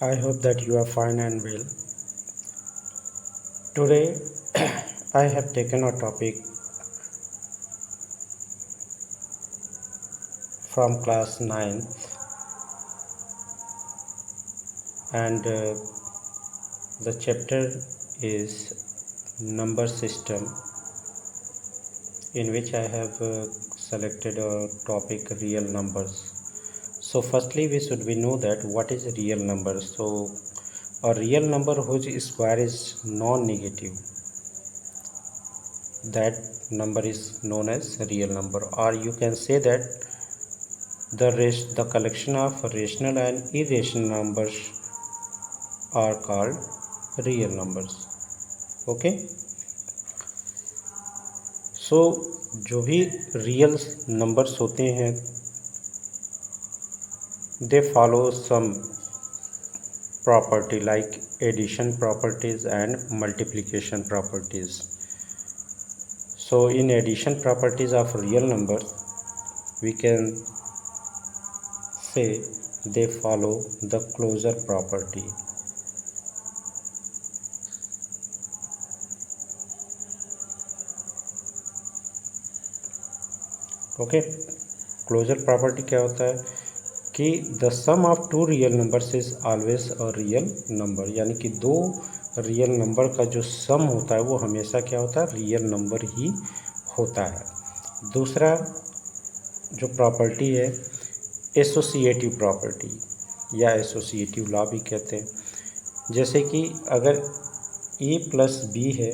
I hope that you are fine and well. Today, I have taken a topic from class 9 and the chapter is number system, in which I have selected a topic real numbers. So firstly we know that what is a real number. So a real number whose square is non-negative, that number is known as real number, or you can say that the collection of rational and irrational numbers are called real numbers. Okay, so जो भी real numbers होते हैं they follow some property like addition properties and multiplication properties. So in addition properties of real numbers, we can say they follow the closure property. Okay, closure property क्या होता है कि the sum of two real numbers is always a real number, यानी कि दो real number का जो सम होता है वो हमेशा क्या होता है, रियल नंबर ही होता है. दूसरा जो प्रॉपर्टी है एसोसिएटिव प्रॉपर्टी या एसोसिएटिव लॉ भी कहते हैं. जैसे कि अगर ए प्लस बी है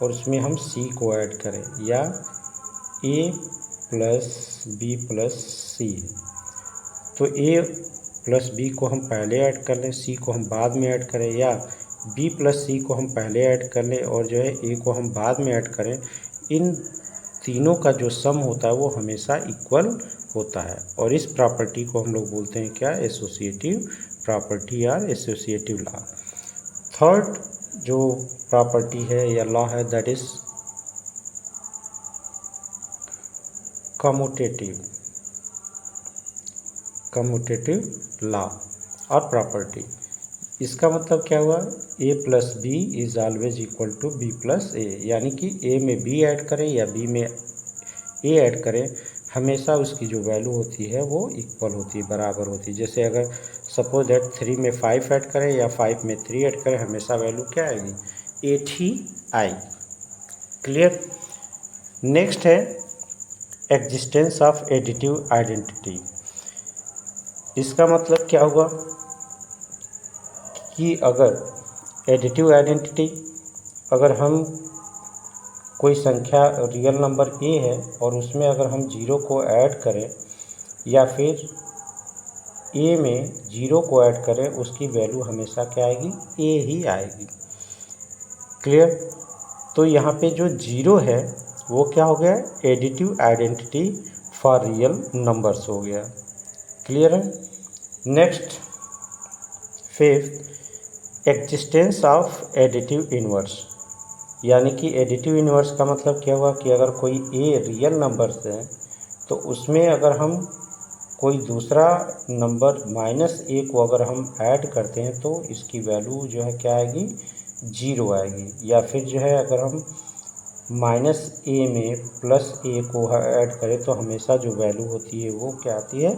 और उसमें हम सी को ऐड करें, या ए प्लस बी प्लस सी है, तो ए प्लस बी को हम पहले ऐड कर लें, सी को हम बाद में ऐड करें, या बी प्लस सी को हम पहले ऐड कर लें और जो है ए को हम बाद में ऐड करें, इन तीनों का जो सम होता है वो हमेशा इक्वल होता है. और इस प्रॉपर्टी को हम लोग बोलते हैं क्या, एसोसिएटिव प्रॉपर्टी या एसोसिएटिव लॉ. थर्ड जो प्रॉपर्टी है या लॉ है दैट इज कम्यूटेटिव लॉ और प्रॉपर्टी. इसका मतलब क्या हुआ, A plus B is always equal to B plus A, यानी कि ए में बी ऐड करें या बी में ए ऐड करें, हमेशा उसकी जो वैल्यू होती है वो इक्वल होती है, बराबर होती है. जैसे अगर सपोज दैट 3 में 5 ऐड करें या 5 में 3 ऐड करें, हमेशा वैल्यू क्या आएगी, 8 ही आई. क्लियर. नेक्स्ट है एग्जिस्टेंस ऑफ एडिटिव आइडेंटिटी. इसका मतलब क्या हुआ कि अगर एडिटिव आइडेंटिटी, अगर हम कोई संख्या रियल नंबर ए है और उसमें अगर हम जीरो को ऐड करें या फिर ए में जीरो को ऐड करें, उसकी वैल्यू हमेशा क्या आएगी, ए ही आएगी. क्लियर. तो यहाँ पे जो जीरो है वो क्या हो गया, additive identity for real numbers हो गया. क्लियर है. Next fifth, existence of additive inverse. यानी कि एडिटिव इनवर्स का मतलब क्या हुआ कि अगर कोई ए रियल नंबर्स है तो उसमें अगर हम कोई दूसरा नंबर माइनस ए को अगर हम ऐड करते हैं तो इसकी वैल्यू जो है क्या आएगी, जीरो आएगी. या फिर जो है अगर हम माइनस ए में प्लस ए को ऐड करें तो हमेशा जो वैल्यू होती है वो क्या आती है,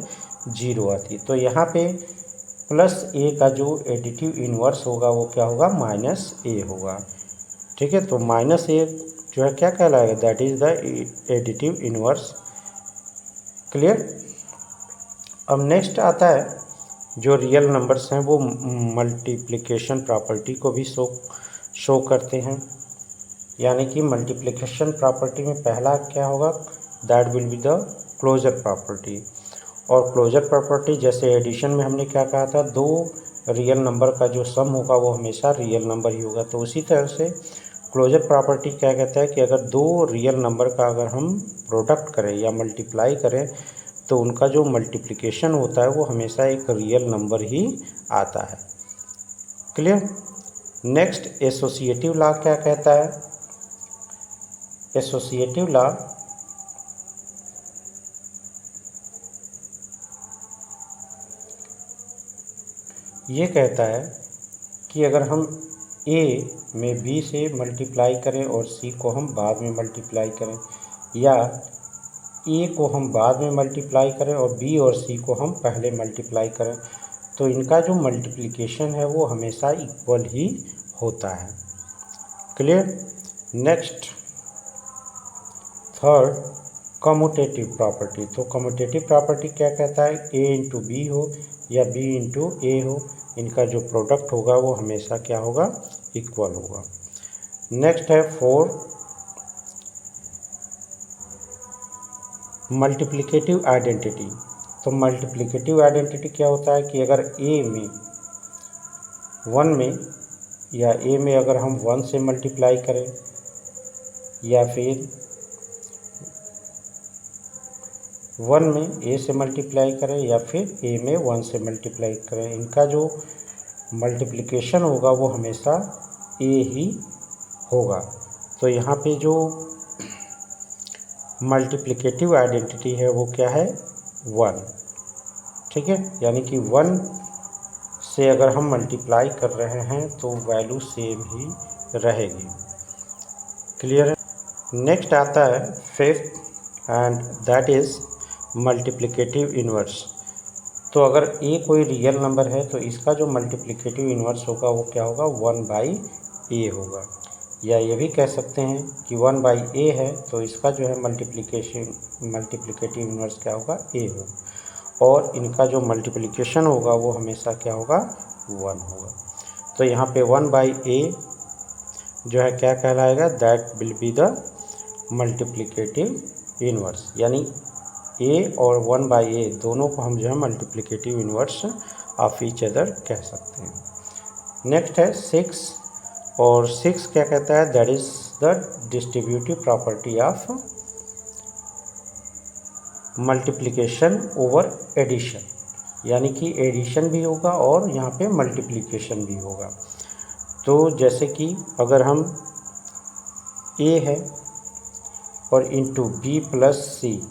जीरो आती है. तो यहाँ पे प्लस ए का जो एडिटिव इन्वर्स होगा वो क्या होगा, माइनस ए होगा. ठीक है. तो माइनस ए जो है क्या कहलाएगा, that is the additive inverse. Clear. अब नेक्स्ट आता है जो रियल नंबर्स हैं वो मल्टीप्लिकेशन प्रॉपर्टी को भी शो करते हैं. यानी कि मल्टीप्लिकेशन प्रॉपर्टी में पहला क्या होगा, that will be the closure property. और क्लोजर प्रॉपर्टी जैसे एडिशन में हमने क्या कहा था, दो रियल नंबर का जो सम होगा वो हमेशा रियल नंबर ही होगा. तो उसी तरह से क्लोजर प्रॉपर्टी क्या कहता है कि अगर दो रियल नंबर का अगर हम प्रोडक्ट करें या मल्टीप्लाई करें तो उनका जो मल्टीप्लिकेशन होता है वो हमेशा एक रियल नंबर ही आता है. क्लियर. नेक्स्ट एसोसिएटिव लॉ क्या कहता है, एसोसिएटिव लॉ ये कहता है कि अगर हम a में b से मल्टीप्लाई करें और c को हम बाद में मल्टीप्लाई करें, या a को हम बाद में मल्टीप्लाई करें और b और c को हम पहले मल्टीप्लाई करें, तो इनका जो मल्टीप्लिकेशन है वो हमेशा इक्वल ही होता है। Clear. Next third, commutative property. तो कम्यूटेटिव प्रॉपर्टी क्या कहता है, a इंटू बी हो या b इंटू ए हो, इनका जो प्रोडक्ट होगा वो हमेशा क्या होगा, इक्वल होगा। नेक्स्ट है 4, मल्टीप्लिकेटिव आइडेंटिटी। तो मल्टीप्लिकेटिव आइडेंटिटी क्या होता है कि अगर a में 1 में या a में अगर हम 1 से मल्टीप्लाई करें, या फिर 1 में a से मल्टीप्लाई करें, या फिर a में 1 से मल्टीप्लाई करें, इनका जो मल्टीप्लिकेशन होगा वो हमेशा a ही होगा। तो यहाँ पे जो मल्टीप्लिकेटिव आइडेंटिटी है वो क्या है, 1। ठीक है, यानी कि 1 से अगर हम मल्टीप्लाई कर रहे हैं तो वैल्यू सेम ही रहेगी। क्लियर है। नेक्स्ट आता है 5th, and that is multiplicative inverse. तो अगर a कोई रियल नंबर है तो इसका जो मल्टीप्लिकेटिव इन्वर्स होगा वो क्या होगा, 1/a होगा। या ये भी कह सकते हैं कि 1/a है तो इसका जो है मल्टीप्लिकेटिव इन्वर्स क्या होगा, a हो, और इनका जो मल्टीप्लिकेशन होगा वो हमेशा क्या होगा, 1 होगा। तो यहाँ पे 1/a जो है क्या कहलाएगा, that will be the multiplicative inverse, यानी a और 1/a दोनों को हम जो है multiplicative inverse of each other कह सकते हैं। नेक्स्ट है 6, और 6 क्या कहता है, that is the distributive property of multiplication over addition, यानी कि एडिशन भी होगा और यहाँ पे मल्टीप्लिकेशन भी होगा। तो जैसे कि अगर हम a है और इंटू बी प्लस सी,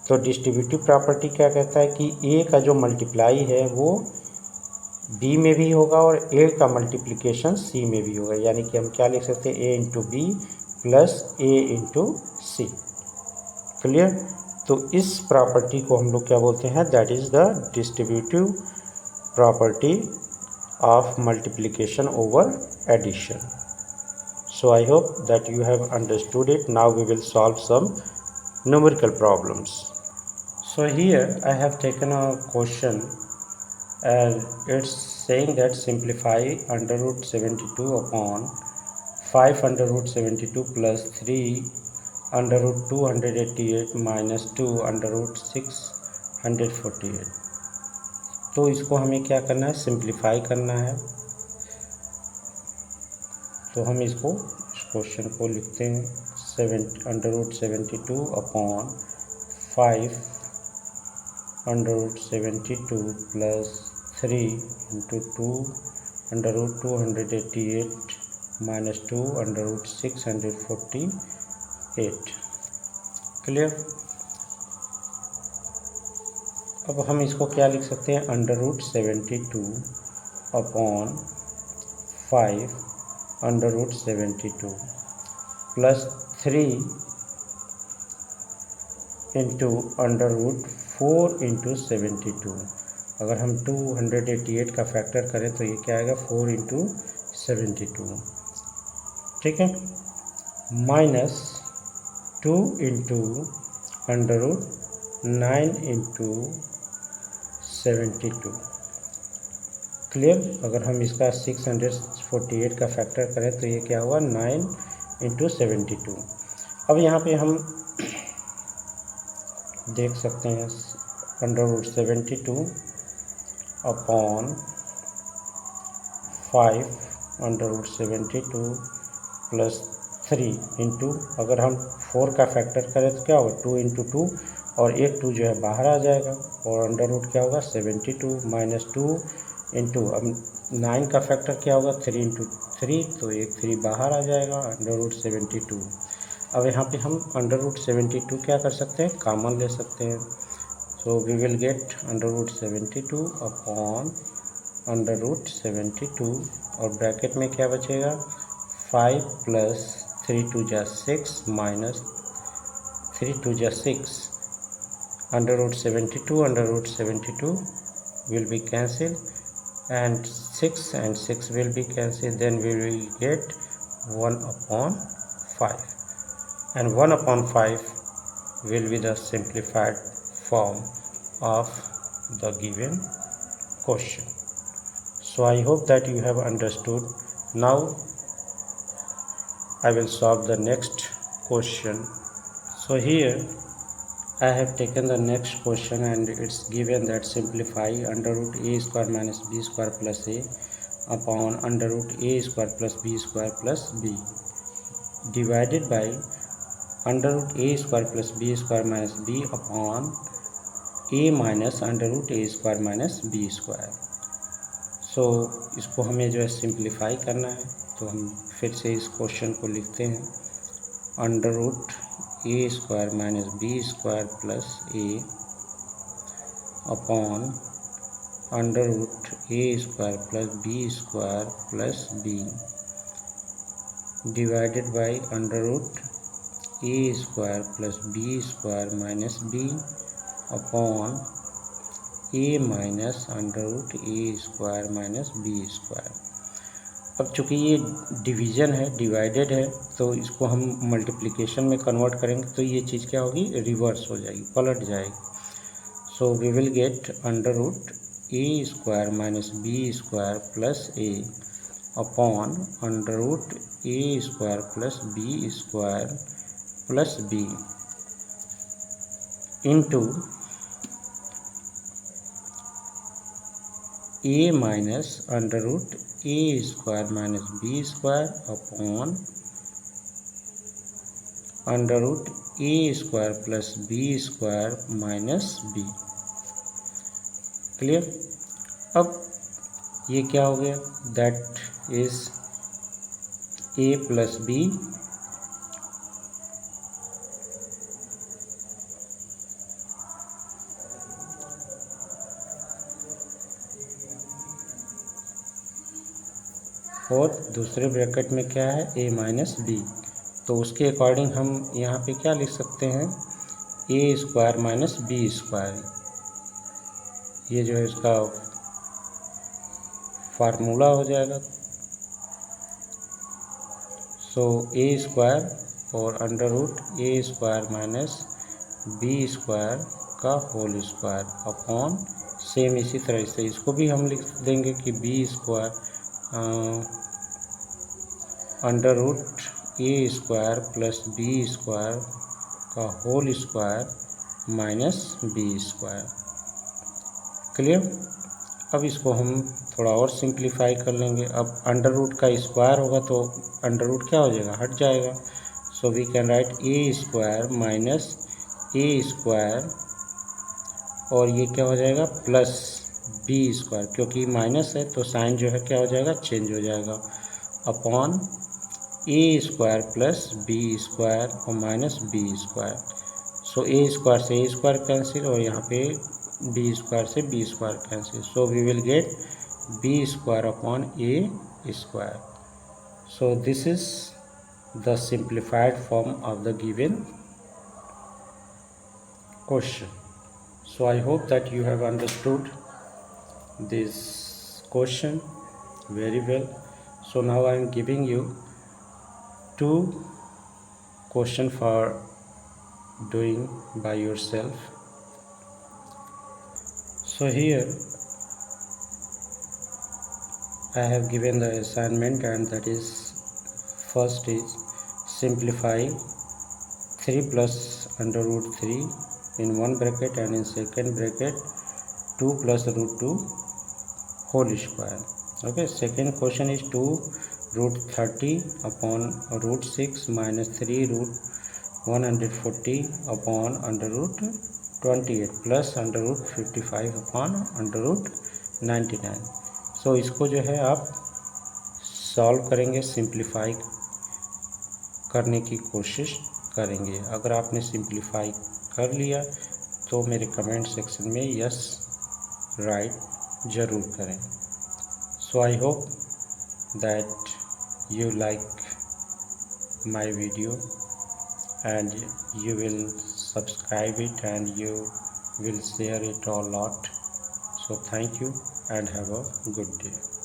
तो डिस्ट्रीब्यूटिव प्रॉपर्टी क्या कहता है कि a का जो मल्टीप्लाई है वो b में भी होगा और a का मल्टीप्लिकेशन c में भी होगा, यानी कि हम क्या लिख सकते हैं, a into b plus a into c. Clear. तो इस प्रॉपर्टी को हम लोग क्या बोलते हैं, that is the distributive property of multiplication over addition. So I hope that you have understood it. Now we will solve some numerical problems. So here I have taken a question and it's saying that simplify under root 72 upon 5 under root 72 plus 3 under root 288 minus 2 under root 648। तो इसको हमें क्या करना है, simplify करना है। तो हम इस क्वेश्चन को लिखते हैं, under root 72 upon 5 under root 72 plus 3 into 2 under root 288 minus 2 under root 648। Clear. अब हम इसको क्या लिख सकते हैं, under root 72 upon 5 under root 72 plus 3 into under root 4 into 72। अगर हम 288 का फैक्टर करें तो ये क्या आएगा, 4 इंटू 72। ठीक है, minus 2 into under root 9 into 72। Clear. अगर हम इसका 648 का फैक्टर करें तो ये क्या हुआ, 9 इंटू 72। अब यहाँ पे हम देख सकते हैं under root 72 upon 5 under root 72 plus 3 into, अगर हम 4 का फैक्टर करें तो क्या होगा, 2 इंटू 2, और एक 2 जो है बाहर आ जाएगा, और अंडर रूट क्या होगा, 72 माइनस 2 इंटू, अब 9 का फैक्टर क्या होगा, 3 इंटू 3, तो एक 3 बाहर आ जाएगा, अंडर रूट 72। अब यहाँ पे हम अंडर रूट 72 क्या कर सकते हैं, कॉमन ले सकते हैं। So we will get under root 72 upon √72 और ब्रैकेट में क्या बचेगा 5 + 3 × 6 minus 3 × 6 √72 will be cancelled and 6 will be cancelled, then we will get 1/5 and 1/5 will be the simplified form of the given question. So I hope that you have understood. Now I will solve the next question. So here I have taken the next question and it's given that simplify √a² minus b² plus a upon √a² plus b² plus b divided by √a² plus b² minus b upon a minus √a² minus b². सो इसको हमें जो है simplify करना है, तो हम फिर से इस क्वेश्चन को लिखते हैं √a² minus b² plus a upon √a² plus b² plus b divided by √a² plus b² minus b upon a minus √a² minus b²। अब चूँकि ये डिवीज़न है, डिवाइडेड है, तो इसको हम मल्टीप्लिकेशन में कन्वर्ट करेंगे तो ये चीज़ क्या होगी, रिवर्स हो जाएगी, पलट जाएगी। So we will get √a² minus b² plus a upon √a² plus b² plus b into a minus √a² minus b² upon √a² plus b² minus b। Clear. अब ये क्या हो गया, that is a plus b और दूसरे bracket में क्या है a माइनस b। तो उसके अकॉर्डिंग हम यहाँ पे क्या लिख सकते हैं, a² माइनस b²। ये जो है इसका फार्मूला हो जाएगा। सो a² और √a² माइनस b² का होल स्क्वायर अपॉन सेम इसी तरह से इसको भी हम लिख देंगे कि b² √a² प्लस b² का whole square minus b²। Clear. अब इसको हम थोड़ा और सिंप्लीफाई कर लेंगे। अब अंडर रूट का स्क्वायर होगा तो अंडर रूट क्या हो जाएगा, हट जाएगा। So we can write a² minus a² और ये क्या हो जाएगा प्लस b², क्योंकि माइनस है तो साइन जो है क्या हो जाएगा, चेंज हो जाएगा, अपॉन a² प्लस b² और माइनस b²। सो a² से a² कैंसिल और यहाँ पे b² से b² cancel. So we will get b² upon a²। So this is the simplified form of the given question. So I hope that you have understood this question very well. So now I am giving you 2 questions for doing by yourself. So here I have given the assignment, and that is first is simplify 3 plus under root 3 in one bracket and in second bracket 2 plus root 2 whole square. Okay, second question is 2 root 30 upon root 6 minus 3 root 140 upon under root 28 plus under root 55 upon under root 99. सो इसको जो है आप solve करेंगे, simplify करने की कोशिश करेंगे। अगर आपने सिंप्लीफाई कर लिया तो मेरे कमेंट सेक्शन में यस राइट ज़रूर करें। So I hope that you like my video and you will subscribe it and you will share it a lot. So thank you and have a good day.